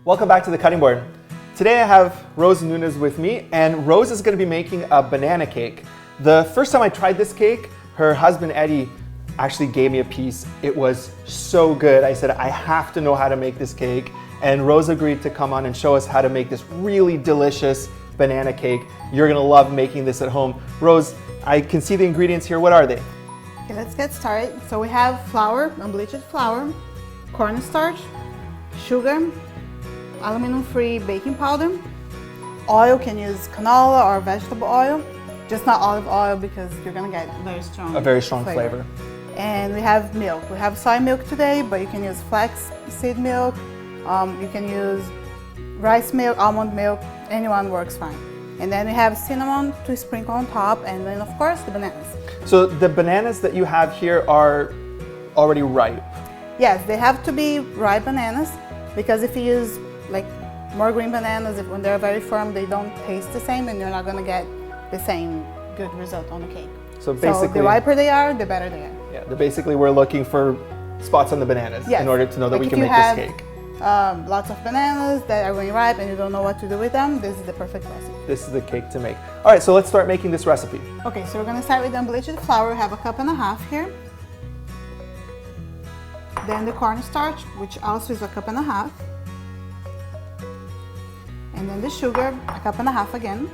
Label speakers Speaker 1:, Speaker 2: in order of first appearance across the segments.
Speaker 1: Welcome back to the cutting board. Today I have Rose Nunes with me, and Rose is going to be making a banana cake. The first time I tried this cake, her husband Eddie actually gave me a piece. It was so good. I said, I have to know how to make this cake. And Rose agreed to come on and show us how to make this really delicious banana cake. You're gonna love making this at home. Rose, I can see the ingredients here. What are they?
Speaker 2: Okay, let's get started. So we have flour, unbleached flour, cornstarch, sugar, aluminum-free baking powder, oil, can use canola or vegetable oil, just not olive oil because you're gonna get a very strong flavor. And we have milk. We have soy milk today, but you can use flaxseed milk, you can use rice milk, almond milk, anyone works fine. And then we have cinnamon to sprinkle on top, and then of course the bananas.
Speaker 1: So the bananas that you have here are already ripe?
Speaker 2: Yes, they have to be ripe bananas, because if you use like more green bananas, when they're very firm, they don't taste the same, and you're not gonna get the same good result on the cake.
Speaker 1: So basically,
Speaker 2: the riper they are, the better they are.
Speaker 1: Yeah, basically we're looking for spots on the bananas in order to know that we can make this cake.
Speaker 2: Lots of bananas that are going ripe and you don't know what to do with them, this is the perfect recipe.
Speaker 1: This is the cake to make. All right, so let's start making this recipe.
Speaker 2: Okay, so we're gonna start with the unbleached flour. We have 1.5 cups here. Then the cornstarch, which also is 1.5 cups. And then the sugar, 1.5 cups again.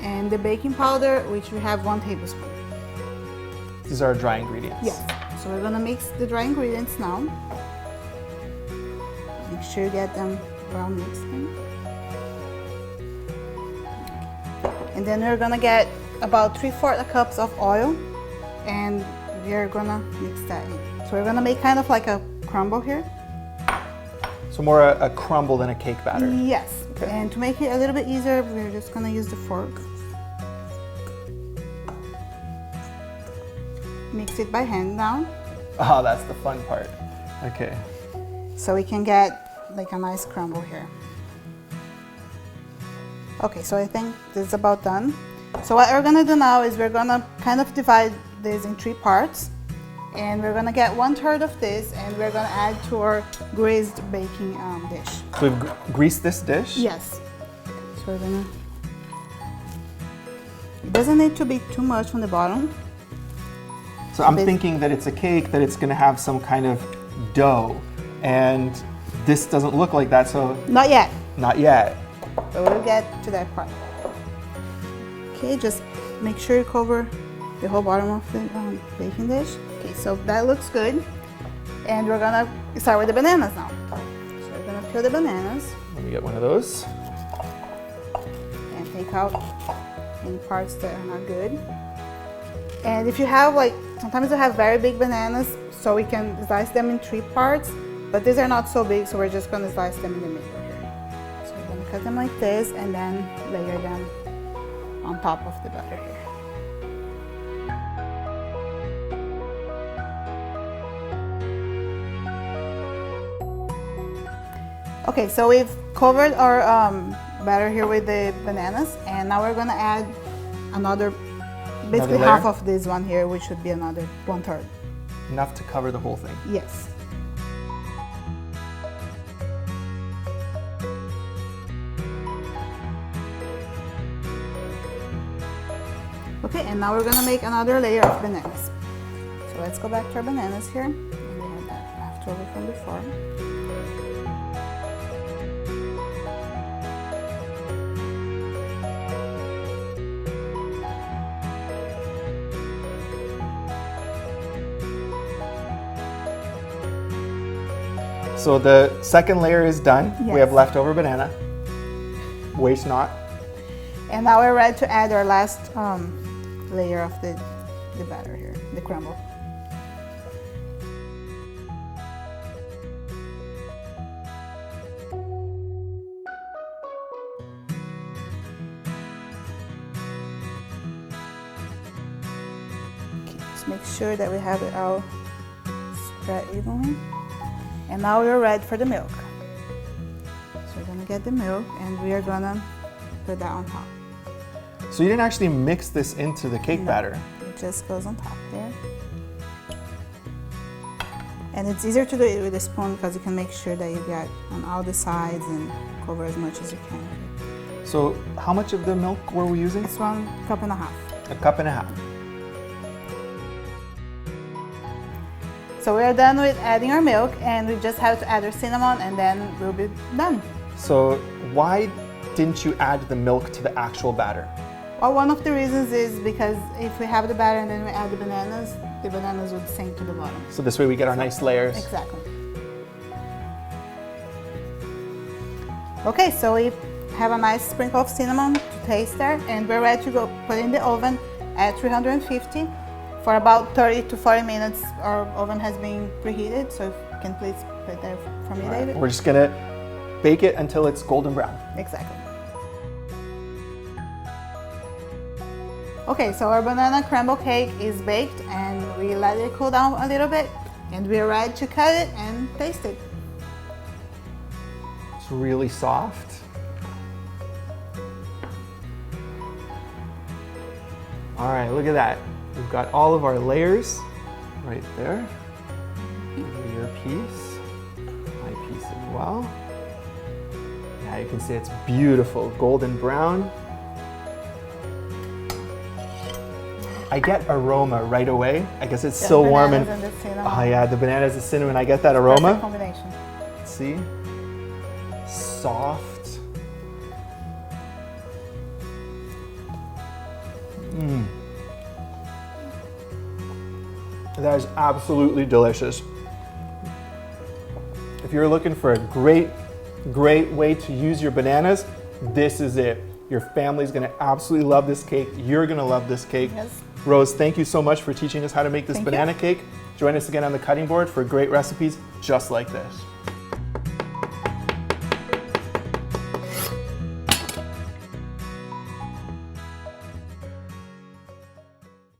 Speaker 2: And the baking powder, which we have 1 tablespoon.
Speaker 1: These are our dry ingredients.
Speaker 2: Yes. So we're gonna mix the dry ingredients now. Make sure you get them well mixed in. And then we're gonna get about 3/4 cups of oil, and we're gonna mix that in. So we're gonna make kind of like a crumble here.
Speaker 1: So more a crumble than a cake batter.
Speaker 2: Yes.
Speaker 1: Okay.
Speaker 2: And to make it a little bit easier, we're just gonna use the fork. Mix it by hand now.
Speaker 1: Oh, that's the fun part. Okay.
Speaker 2: So we can get like a nice crumble here. Okay, so I think this is about done. So what we're gonna do now is we're gonna kind of divide this in 3 parts. And we're gonna get 1/3 of this, and we're gonna add to our greased baking dish.
Speaker 1: So we've greased this dish?
Speaker 2: Yes. So we're gonna, it doesn't need to be too much on the bottom.
Speaker 1: So I'm thinking that it's a cake, that it's gonna have some kind of dough, and this doesn't look like that, so.
Speaker 2: Not yet.
Speaker 1: Not yet.
Speaker 2: But we'll get to that part. Okay, just make sure you cover the whole bottom of the baking dish. Okay, so that looks good. And we're gonna start with the bananas now. So we're gonna peel the bananas.
Speaker 1: Let me get one of those.
Speaker 2: And take out any parts that are not good. And if you have sometimes you have very big bananas, so we can slice them in 3 parts, but these are not so big, so we're just gonna slice them in the middle here. So we're gonna cut them like this and then layer them on top of the butter here. Okay, so we've covered our batter here with the bananas, and now we're gonna add basically half of this one here, which should be another 1/3.
Speaker 1: Enough to cover the whole thing.
Speaker 2: Yes. Okay, and now we're gonna make another layer of bananas. So let's go back to our bananas here. And we have that leftover from before.
Speaker 1: So the second layer is done.
Speaker 2: Yes.
Speaker 1: We have leftover banana. Waste not.
Speaker 2: And now we're ready to add our last layer of the batter here, the crumble. Okay, just make sure that we have it all spread evenly. And now we're ready for the milk. So we're gonna get the milk and we are gonna put that on top.
Speaker 1: So you didn't actually mix this into the cake batter?
Speaker 2: It just goes on top there. And it's easier to do it with a spoon because you can make sure that you get on all the sides and cover as much as you can.
Speaker 1: So how much of the milk were we using?
Speaker 2: It's 1.5 cups.
Speaker 1: 1.5 cups.
Speaker 2: So we are done with adding our milk, and we just have to add our cinnamon, and then we'll be done.
Speaker 1: So why didn't you add the milk to the actual batter?
Speaker 2: Well, one of the reasons is because if we have the batter and then we add the bananas would sink to the bottom.
Speaker 1: So this way we get our nice layers.
Speaker 2: Exactly. Okay, so we have a nice sprinkle of cinnamon to taste there, and we're ready to go put it in the oven at 350 for about 30 to 40 minutes. Our oven has been preheated, so if you can please put it there for me, David.
Speaker 1: We're just gonna bake it until it's golden brown.
Speaker 2: Exactly. Okay, so our banana crumble cake is baked, and we let it cool down a little bit, and we're ready to cut it and taste it.
Speaker 1: It's really soft. All right, look at that. We've got all of our layers right there. Your piece, my piece as well. Yeah, you can see it's beautiful, golden brown. I get aroma right away. I guess it's so warm and
Speaker 2: the cinnamon.
Speaker 1: oh yeah, the bananas and cinnamon. I get that aroma.
Speaker 2: Perfect combination.
Speaker 1: See, soft. That is absolutely delicious. If you're looking for a great way to use your bananas, this is it. Your family's gonna absolutely love this cake. You're gonna love this cake.
Speaker 2: Yes.
Speaker 1: Rose, thank you so much for teaching us how to make this banana cake. Join us again on the cutting board for great recipes just like this.